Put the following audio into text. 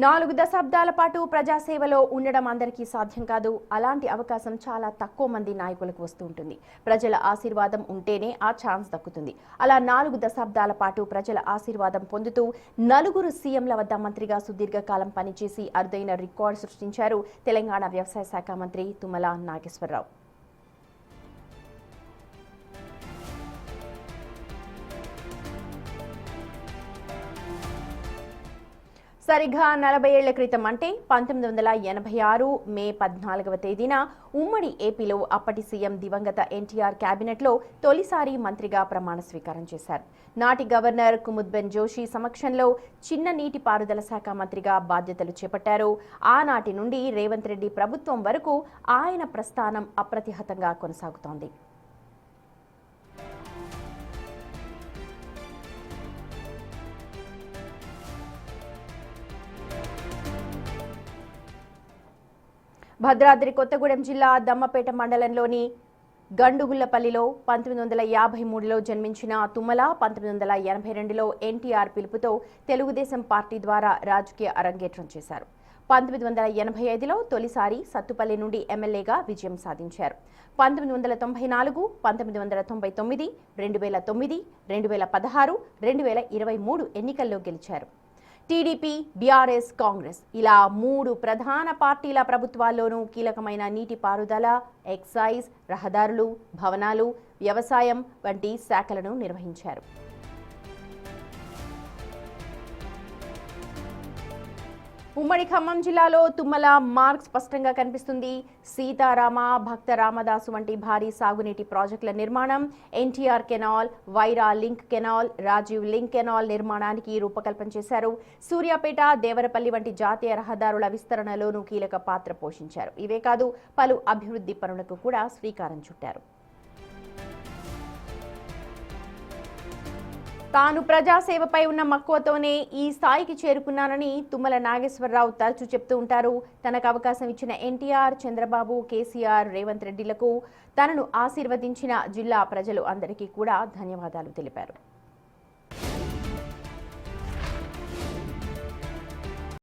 4 దశాబ్దాల పాటు ప్రజాసేవలో ఉండడం అందరికీ సాధ్యం కాదు. అలాంటి అవకాశం చాలా తక్కువ మంది నాయకులకు వస్తూ ఉంటుంది. ప్రజల ఆశీర్వాదం ఉంటేనే ఆ ఛాన్స్ దక్కుతుంది. అలా 4 దశాబ్దాల పాటు ప్రజల ఆశీర్వాదం పొందుతూ నలుగురు సీఎంల వద్ద మంత్రిగా సుదీర్ఘకాలం పనిచేసి అరుదైన రికార్డు సృష్టించారు తెలంగాణ వ్యవసాయ శాఖ మంత్రి తుమ్మల నాగేశ్వరరావు. సరిగ్గా 40 ఏళ్ల క్రితం అంటే 1986 మే 14వ తేదీన ఉమ్మడి ఏపీలో అప్పటి సీఎం దివంగత ఎన్టీఆర్ కేబినెట్లో తొలిసారి మంత్రిగా ప్రమాణ స్వీకారం చేశారు. నాటి గవర్నర్ కుముద్బెన్ జోషి సమక్షంలో చిన్న నీటిపారుదల శాఖ మంత్రిగా బాధ్యతలు చేపట్టారు. ఆనాటి నుండి రేవంత్ రెడ్డి ప్రభుత్వం వరకు ఆయన ప్రస్థానం అప్రతిహతంగా కొనసాగుతోంది. భద్రాద్రి కొత్తగూడెం జిల్లా దమ్మపేట మండలంలోని గండుగుళ్లపల్లిలో 1953లో జన్మించిన తుమ్మల 1982లో ఎన్టీఆర్ పిలుపుతో తెలుగుదేశం పార్టీ ద్వారా రాజకీయ అరంగేట్రం చేశారు. 1985లో తొలిసారి సత్తుపల్లి నుండి ఎమ్మెల్యేగా విజయం సాధించారు. 1994, 1999, 2009, 2016, 2023 ఎన్నికల్లో గెలిచారు. టీడీపీ, బీఆర్ఎస్, కాంగ్రెస్ ఇలా 3 ప్రధాన పార్టీల ప్రభుత్వాల్లోనూ కీలకమైన నీటిపారుదల, ఎక్సైజ్, రహదారులు, భవనాలు, వ్యవసాయం వంటి శాఖలను నిర్వహించారు. ఉమ్మడి ఖమ్మం జిల్లాలో తుమ్మల మార్క్ స్పష్టంగా కనిపిస్తుంది. సీతారామ, భక్త రామదాసు వంటి భారీ సాగునీటి ప్రాజెక్టుల నిర్మాణం, NTR canal, Wyra link canal, Rajiv link canal నిర్మాణానికి రూపకల్పన చేశారు. సూర్యాపేట, దేవరపల్లి వంటి జాతీయ రహదారుల విస్తరణలోనూ కీలక పాత్ర పోషించారు. ఇవే కాదు పలు అభివృద్ధి పనులకు కూడా శ్రీకారం చుట్టారు. తాను ప్రజాసేవపై ఉన్న మక్కువతోనే ఈ స్థాయికి చేరుకున్నానని తుమ్మల నాగేశ్వరరావు తరచూ చెప్తూ ఉంటారు. తనకు అవకాశం ఇచ్చిన ఎన్టీఆర్, చంద్రబాబు, కేసీఆర్, రేవంత్ రెడ్డిలకు తనను ఆశీర్వదించిన జిల్లా ప్రజలు అందరికీ కూడా ధన్యవాదాలు తెలిపారు.